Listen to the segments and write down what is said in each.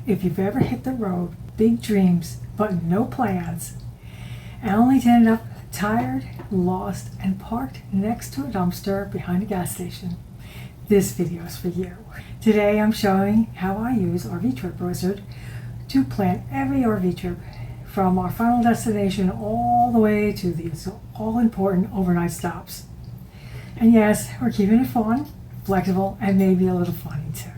If you've ever hit the road, big dreams, but no plans, and only to end up tired, lost, and parked next to a dumpster behind a gas station, this video is for you. Today I'm showing how I use RV Trip Wizard to plan every RV trip from our final destination all the way to these all-important overnight stops. And yes, we're keeping it fun, flexible, and maybe a little funny too.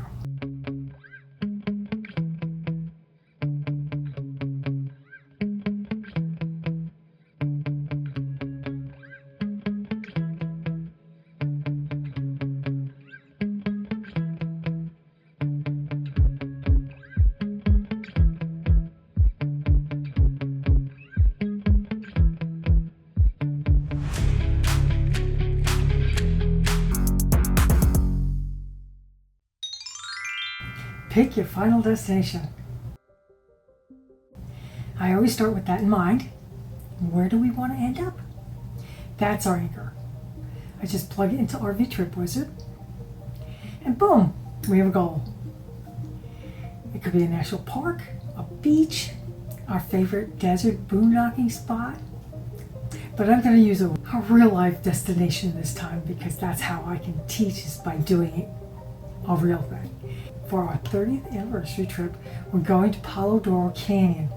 Pick your final destination. I always start with that in mind. Where do we want to end up? That's our anchor. I just plug it into RV Trip Wizard, and boom, we have a goal. It could be a national park, a beach, our favorite desert boondocking spot. But I'm going to use a real life destination this time because that's how I can teach, is by doing it a real thing. For our 30th anniversary trip, we're going to Palo Duro Canyon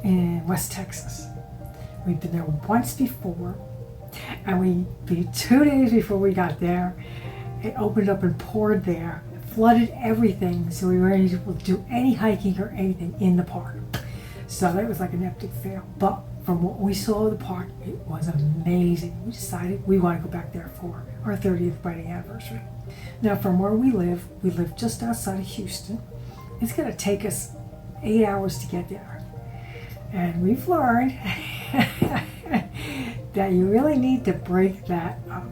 in West Texas. We've been there once before, and 2 days before we got there, it opened up and poured there. It flooded everything, so we weren't able to do any hiking or anything in the park. So that was like an epic fail. But from what we saw of the park, it was amazing. We decided we want to go back there for our 30th wedding anniversary. Now, from where we live just outside of Houston. It's going to take us 8 hours to get there. And we've learned that you really need to break that up.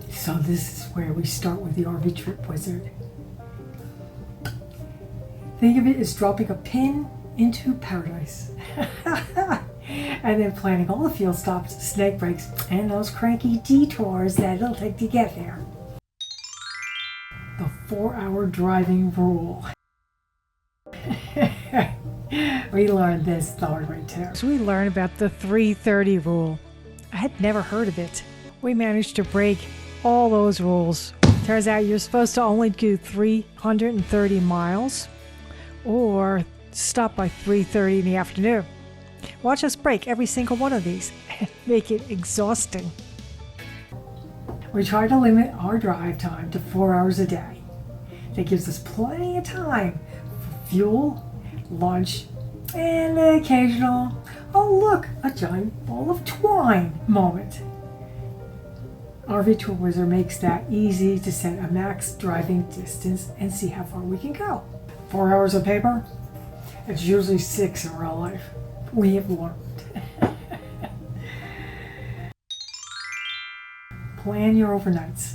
So this is where we start with the RV Trip Wizard. Think of it as dropping a pin into paradise. And then planning all the fuel stops, snake breaks, and those cranky detours that it'll take to get there. The 4-hour driving rule. We learned this the hard way too. So we learned about the 330 rule. I had never heard of it. We managed to break all those rules. Turns out you're supposed to only do 330 miles or stop by 3:30 in the afternoon. Watch us break every single one of these and make it exhausting. We try to limit our drive time to 4 hours a day. That gives us plenty of time for fuel, lunch, and the occasional, oh look, a giant ball of twine moment. RV Trip Wizard makes that easy to set a max driving distance and see how far we can go. 4 hours on paper? It's usually 6 in real life. We have learned. Plan your overnights.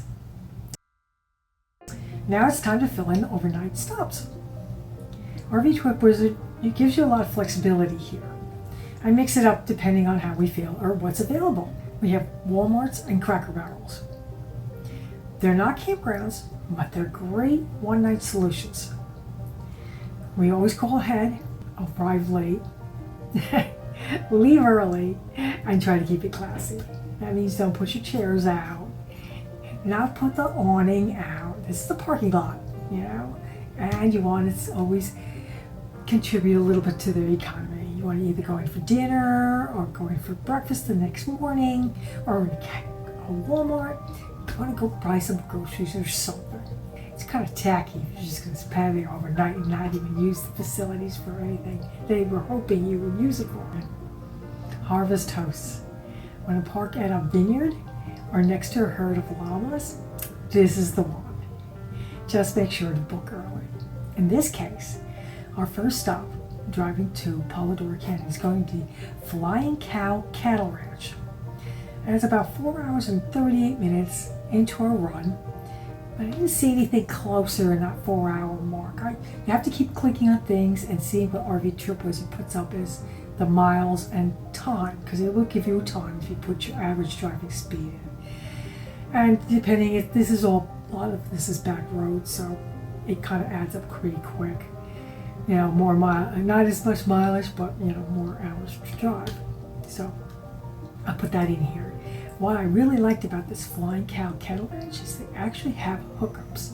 Now it's time to fill in the overnight stops. RV Trip Wizard, it gives you a lot of flexibility here. I mix it up depending on how we feel or what's available. We have Walmarts and Cracker Barrels. They're not campgrounds, but they're great one-night solutions. We always call ahead, arrive late, leave early, and try to keep it classy. That means don't put your chairs out, not put the awning out. This is the parking lot, you know, and you want to always contribute a little bit to the economy. You want to either go in for dinner or go in for breakfast the next morning, or a Walmart. You want to go buy some groceries or something. It's kind of tacky if you're just going to spend there overnight and not even use the facilities for anything they were hoping you would use it for. Harvest hosts. Want to park at a vineyard or next to a herd of llamas? This is the one. Just make sure to book early. In this case, our first stop, driving to Palo Duro Canyon, is going to be Flying Cow Cattle Ranch. And it's about 4 hours and 38 minutes into our run. But I didn't see anything closer in that 4-hour mark. You have to keep clicking on things and seeing what RV Trip Wizard puts up as the miles and time, because it will give you a time if you put your average driving speed in. And depending, if this is a lot of this is back roads, so it kind of adds up pretty quick. You know, more not as much mileage, but you know, more hours to drive. So I'll put that in here. What I really liked about this Flying Cow kettle bench is they actually have hookups.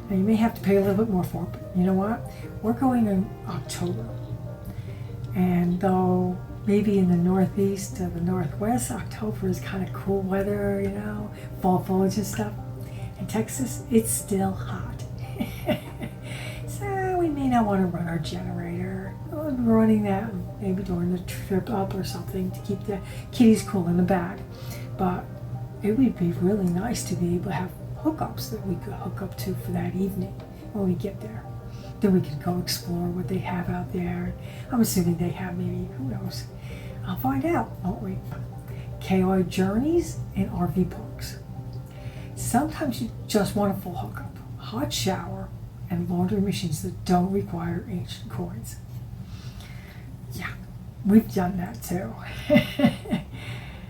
Now you may have to pay a little bit more for it, but you know what? We're going in October. And though maybe in the Northeast to the Northwest, October is kind of cool weather, you know, fall foliage and stuff. In Texas, it's still hot. So we may not want to run our generator. We'll be running that maybe during the trip up or something to keep the kitties cool in the back. But it would be really nice to be able to have hookups that we could hook up to for that evening when we get there. Then we can go explore what they have out there. I'm assuming they have maybe, who knows? I'll find out, won't we? KOA journeys and RV parks. Sometimes you just want a full hookup, hot shower, and laundry machines that don't require ancient coins. Yeah, we've done that too.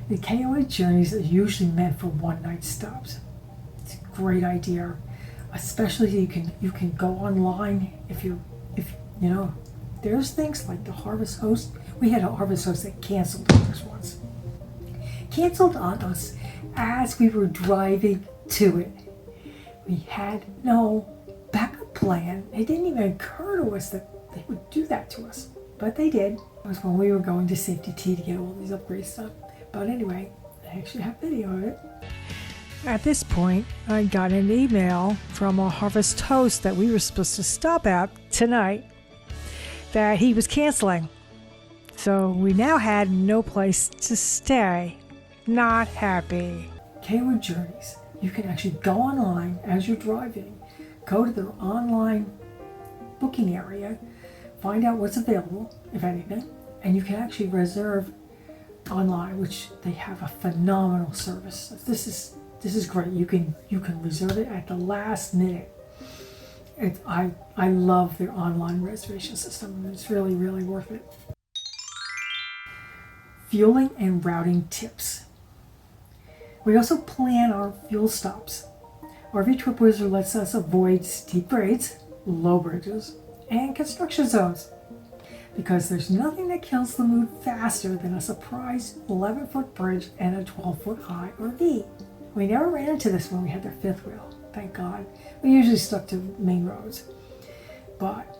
The KOA journeys are usually meant for one-night stops. It's a great idea, especially you can go online if you know. There's things like the Harvest Host. We had a Harvest Host that canceled on us once. Canceled on us as we were driving to it. We had no backup plan. It didn't even occur to us that they would do that to us, but they did. It was when we were going to Safety T to get all these upgrades stuff. But anyway, I actually have video of it. At this point, I got an email from a Harvest Host that we were supposed to stop at tonight that he was canceling. So we now had no place to stay. Not happy. KOA Journeys. You can actually go online as you're driving, go to their online booking area, find out what's available, if anything, and you can actually reserve online, which they have a phenomenal service. This is great. You can reserve it at the last minute. I love their online reservation system. It's really, really worth it. Fueling and routing tips. We also plan our fuel stops. RV Trip Wizard lets us avoid steep grades, low bridges, and construction zones, because there's nothing that kills the mood faster than a surprise 11-foot bridge and a 12-foot high RV. We never ran into this when we had their fifth wheel, thank God. We usually stuck to main roads. But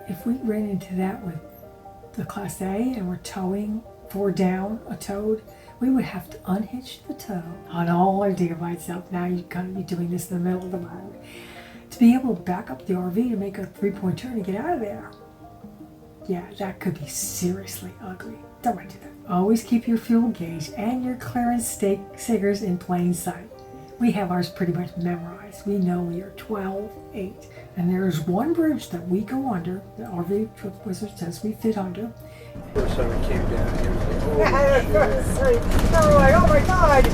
if we ran into that with the Class A and we're towing 4 down a towed, we would have to unhitch the tow on all our deer by itself. Now you're going to be doing this in the middle of the road. To be able to back up the RV to make a 3-point turn and get out of there, yeah, that could be seriously ugly. Don't want to do that. Always keep your fuel gauge and your clearance stickers in plain sight. We have ours pretty much memorized. We know we are 12-8. And there is one bridge that we go under, the RV Trip Wizard says we fit under. First time we came down here, we were like, We're like, oh my God!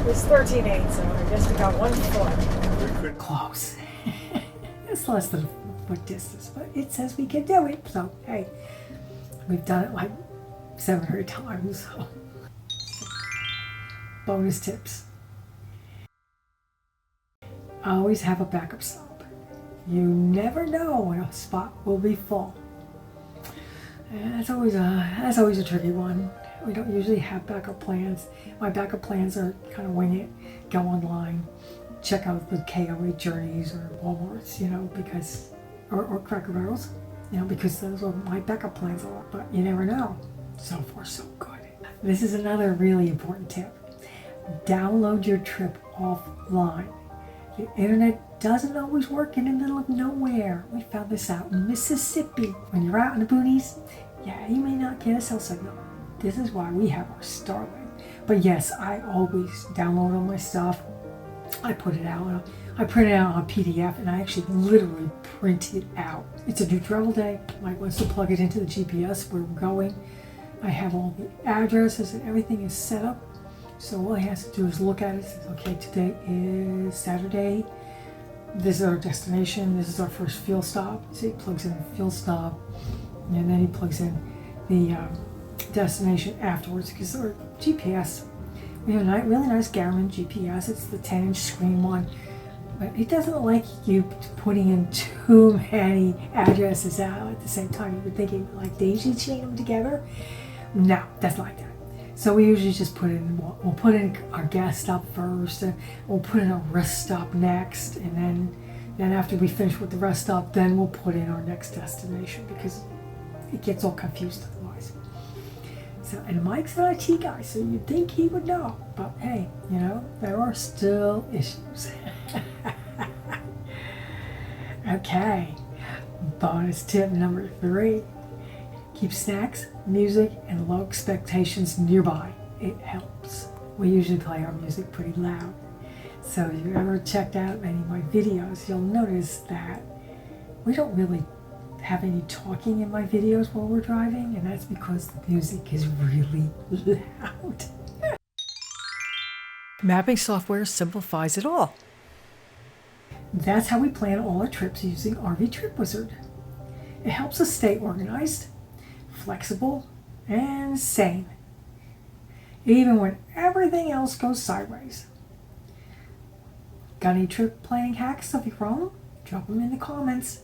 It's 13-8, so I guess we got 1 foot. Close. It's less than a foot distance, but it says we can do it. So, hey, we've done it like 7 or 8 times. So. Bonus tips. Always have a backup stop. You never know when a spot will be full. And that's always a tricky one. We don't usually have backup plans. My backup plans are kind of wing it, go online, check out the KOA Journeys or Walmarts, you know, because, or Cracker Barrels, you know, because those are my backup plans a lot, but you never know. So far, so good. This is another really important tip. Download your trip offline. The internet doesn't always work in the middle of nowhere. We found this out in Mississippi. When you're out in the boonies, yeah, you may not get a cell signal. This is why we have our Starlink. But yes, I always download all my stuff. I put it out. I print it out on PDF, and I actually literally print it out. It's a new travel day. Mike wants to plug it into the GPS where we're going. I have all the addresses and everything is set up. So all he has to do is look at it and say, okay, today is Saturday. This is our destination. This is our first fuel stop. So he plugs in the fuel stop, and then he plugs in the destination afterwards, because our GPS, we have a really nice Garmin GPS. It's the 10-inch screen one. But it doesn't like you putting in too many addresses out at the same time. You would think it would like daisy chain them together. No, doesn't like that. So we usually just we'll put in our gas stop first, and we'll put in a rest stop next, and then after we finish with the rest stop, then we'll put in our next destination, because it gets all confused otherwise. So, and Mike's an IT guy, so you'd think he would know, but hey, you know, there are still issues. Okay, bonus tip number 3. Keep snacks, music, and low expectations nearby. It helps. We usually play our music pretty loud. So if you've ever checked out any of my videos, you'll notice that we don't really have any talking in my videos while we're driving, and that's because the music is really loud. Mapping software simplifies it all. That's how we plan all our trips using RV Trip Wizard. It helps us stay organized, flexible, and sane, even when everything else goes sideways. Got any trip planning hacks of your own? Drop them in the comments.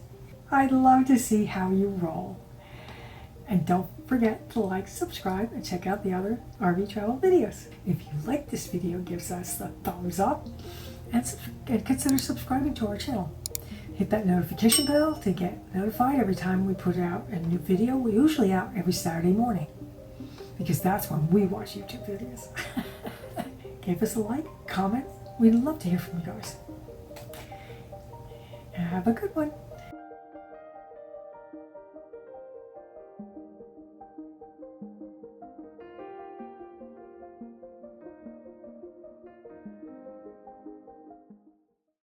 I'd love to see how you roll. And don't forget to like, subscribe, and check out the other RV travel videos. If you like this video, give us a thumbs up and consider subscribing to our channel. Hit that notification bell to get notified every time we put out a new video. We're usually out every Saturday morning, because that's when we watch YouTube videos. Give us a like, comment. We'd love to hear from you guys. Have a good one.